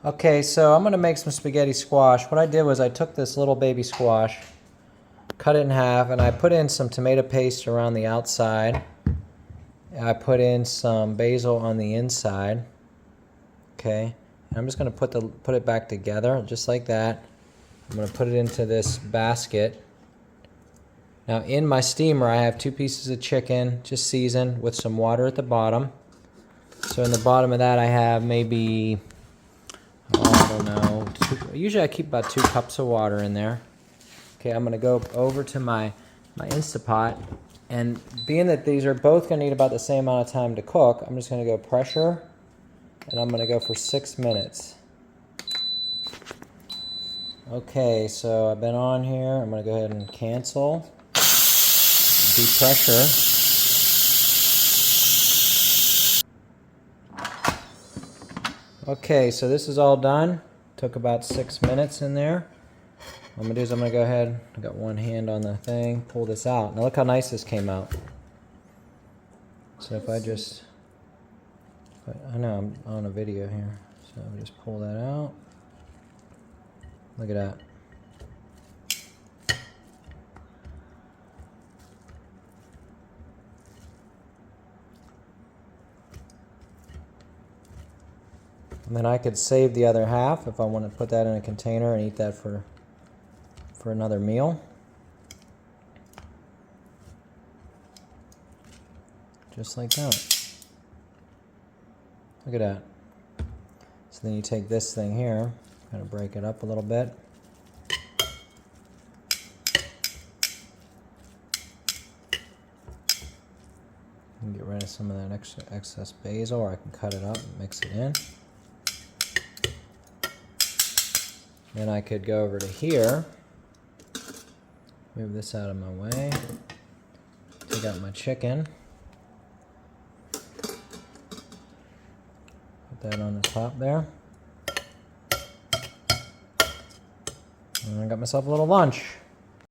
Okay, so I'm gonna make some spaghetti squash. What I did was I took this little baby squash, cut it in half, and I put in some tomato paste around the outside. I put in some basil on the inside. Okay, and I'm just gonna put it back together just like that. I'm gonna put it into this basket. Now in my steamer I have 2 pieces of chicken, just seasoned, with some water at the bottom. So in the bottom of that I have maybe, I don't know, usually I keep about 2 cups of water in there. Okay, I'm gonna go over to my Instapot, and being that these are both gonna need about the same amount of time to cook, I'm just gonna go pressure, and I'm gonna go for 6 minutes. Okay, so I've been on here. I'm gonna go ahead and cancel, depressure. Okay, so this is all done. Took about 6 minutes in there. What I'm gonna do is I'm gonna go ahead, I got one hand on the thing, pull this out. Now look how nice this came out. So if I just, I know I'm on a video here, so I'll just pull that out. Look at that. And then I could save the other half if I want to put that in a container and eat that for another meal. Just like that. Look at that. So then you take this thing here, kind of break it up a little bit. And get rid of some of that excess basil, or I can cut it up and mix it in. Then I could go over to here, move this out of my way, take out my chicken, put that on the top there, and I got myself a little lunch.